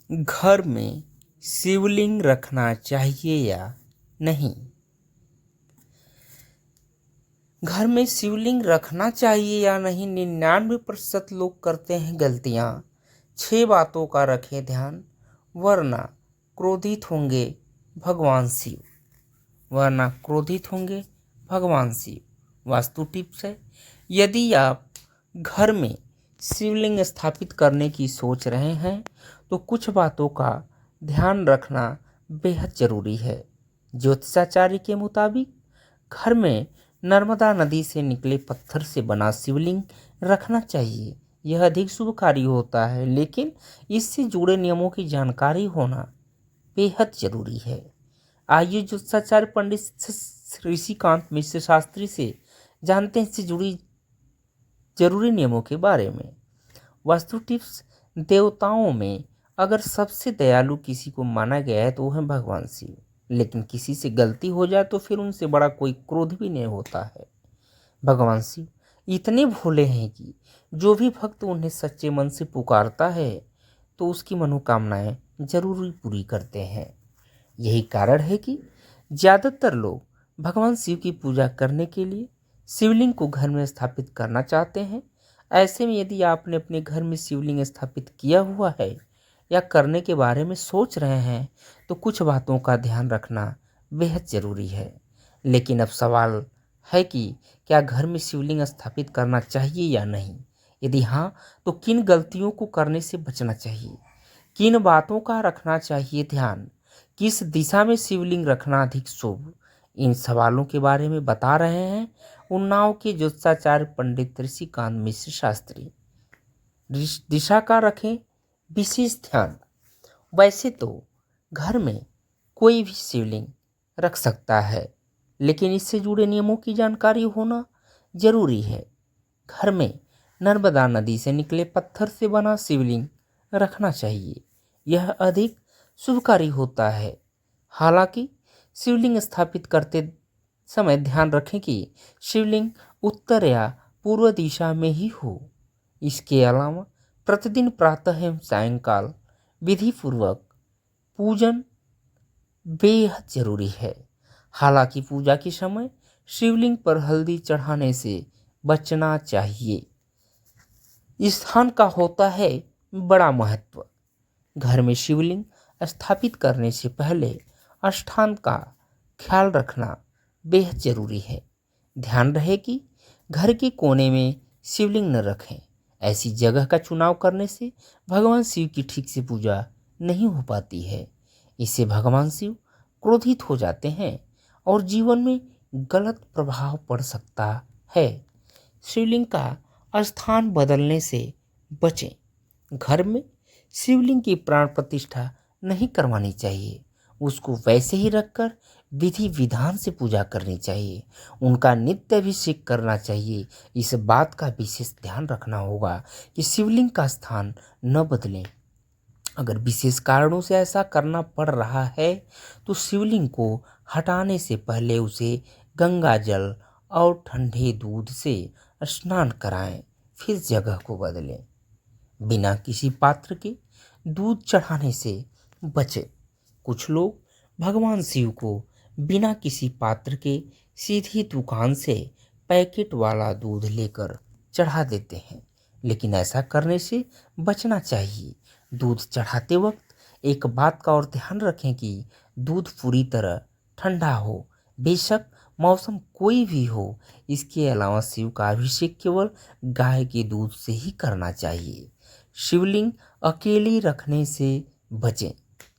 घर में शिवलिंग रखना चाहिए या नहीं। घर में शिवलिंग रखना चाहिए या नहीं, 99% लोग करते हैं गलतियां। 6 बातों का रखें ध्यान, वरना क्रोधित होंगे भगवान शिव। वरना क्रोधित होंगे भगवान शिव। वास्तु टिप्स है, यदि आप घर में शिवलिंग स्थापित करने की सोच रहे हैं तो कुछ बातों का ध्यान रखना बेहद जरूरी है। ज्योतिषाचार्य के मुताबिक घर में नर्मदा नदी से निकले पत्थर से बना शिवलिंग रखना चाहिए। यह अधिक शुभकारी होता है, लेकिन इससे जुड़े नियमों की जानकारी होना बेहद जरूरी है। आइए ज्योतिषाचार्य पंडित ऋषिकांत मिश्र शास्त्री से जानते हैं इससे जुड़ी जरूरी नियमों के बारे में। वास्तु टिप्स, देवताओं में अगर सबसे दयालु किसी को माना गया है तो वो है भगवान शिव, लेकिन किसी से गलती हो जाए तो फिर उनसे बड़ा कोई क्रोध भी नहीं होता है। भगवान शिव इतने भोले हैं कि जो भी भक्त उन्हें सच्चे मन से पुकारता है तो उसकी मनोकामनाएं जरूर पूरी करते हैं। यही कारण है कि ज़्यादातर लोग भगवान शिव की पूजा करने के लिए शिवलिंग को घर में स्थापित करना चाहते हैं। ऐसे में यदि आपने अपने घर में शिवलिंग स्थापित किया हुआ है या करने के बारे में सोच रहे हैं तो कुछ बातों का ध्यान रखना बेहद ज़रूरी है। लेकिन अब सवाल है कि क्या घर में शिवलिंग स्थापित करना चाहिए या नहीं। यदि हाँ, तो किन गलतियों को करने से बचना चाहिए, किन बातों का रखना चाहिए ध्यान, किस दिशा में शिवलिंग रखना अधिक शुभ, इन सवालों के बारे में बता रहे हैं उन्नाव के ज्योतिषाचार्य पंडित ऋषिकांत मिश्र शास्त्री। दिशा का रखें विशेष ध्यान। वैसे तो घर में कोई भी शिवलिंग रख सकता है, लेकिन इससे जुड़े नियमों की जानकारी होना जरूरी है। घर में नर्मदा नदी से निकले पत्थर से बना शिवलिंग रखना चाहिए, यह अधिक शुभकारी होता है। हालांकि शिवलिंग स्थापित करते समय ध्यान रखें कि शिवलिंग उत्तर या पूर्व दिशा में ही हो। इसके अलावा प्रतिदिन प्रातः एवं सायंकाल विधि पूर्वक पूजन बेहद जरूरी है। हालांकि पूजा के समय शिवलिंग पर हल्दी चढ़ाने से बचना चाहिए। स्थान का होता है बड़ा महत्व। घर में शिवलिंग स्थापित करने से पहले स्थान का ख्याल रखना बेहद जरूरी है। ध्यान रहे कि घर के कोने में शिवलिंग न रखें। ऐसी जगह का चुनाव करने से भगवान शिव की ठीक से पूजा नहीं हो पाती है। इससे भगवान शिव क्रोधित हो जाते हैं और जीवन में गलत प्रभाव पड़ सकता है। शिवलिंग का स्थान बदलने से बचें। घर में शिवलिंग की प्राण प्रतिष्ठा नहीं करवानी चाहिए, उसको वैसे ही रखकर विधि विधान से पूजा करनी चाहिए। उनका नित्य अभिषेक करना चाहिए। इस बात का विशेष ध्यान रखना होगा कि शिवलिंग का स्थान न बदलें। अगर विशेष कारणों से ऐसा करना पड़ रहा है तो शिवलिंग को हटाने से पहले उसे गंगा जल और ठंडे दूध से स्नान कराएं, फिर जगह को बदलें। बिना किसी पात्र के दूध चढ़ाने से बचें। कुछ लोग भगवान शिव को बिना किसी पात्र के सीधी दुकान से पैकेट वाला दूध लेकर चढ़ा देते हैं, लेकिन ऐसा करने से बचना चाहिए। दूध चढ़ाते वक्त एक बात का और ध्यान रखें कि दूध पूरी तरह ठंडा हो, बेशक मौसम कोई भी हो। इसके अलावा शिव का अभिषेक केवल गाय के दूध से ही करना चाहिए। शिवलिंग अकेले रखने से बचें।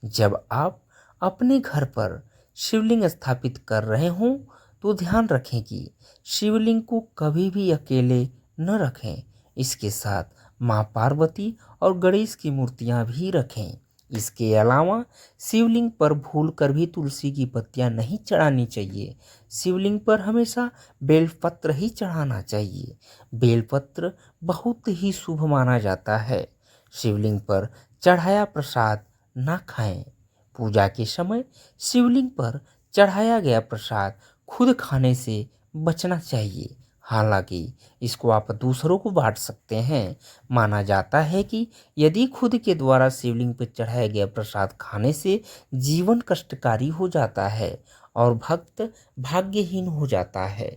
जब आप अपने घर पर शिवलिंग स्थापित कर रहे हों तो ध्यान रखें कि शिवलिंग को कभी भी अकेले न रखें। इसके साथ माँ पार्वती और गणेश की मूर्तियाँ भी रखें। इसके अलावा शिवलिंग पर भूलकर भी तुलसी की पत्तियाँ नहीं चढ़ानी चाहिए। शिवलिंग पर हमेशा बेलपत्र ही चढ़ाना चाहिए। बेलपत्र बहुत ही शुभ माना जाता है। शिवलिंग पर चढ़ाया प्रसाद ना खाएं। पूजा के समय शिवलिंग पर चढ़ाया गया प्रसाद खुद खाने से बचना चाहिए। हालांकि इसको आप दूसरों को बांट सकते हैं। माना जाता है कि यदि खुद के द्वारा शिवलिंग पर चढ़ाया गया प्रसाद खाने से जीवन कष्टकारी हो जाता है और भक्त भाग्यहीन हो जाता है।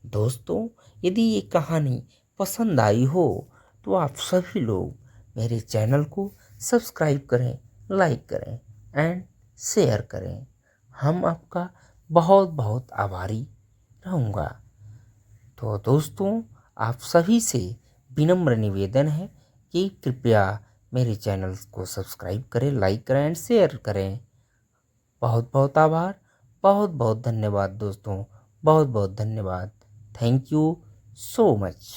दोस्तों, यदि ये कहानी पसंद आई हो तो आप सभी लोग मेरे चैनल को सब्सक्राइब करें, लाइक करें एंड शेयर करें। हम आपका बहुत बहुत आभारी रहूँगा। तो दोस्तों, आप सभी से विनम्र निवेदन है कि कृपया मेरे चैनल को सब्सक्राइब करें, लाइक करें एंड शेयर करें। बहुत बहुत आभार, बहुत बहुत धन्यवाद दोस्तों, बहुत बहुत धन्यवाद। Thank you so much.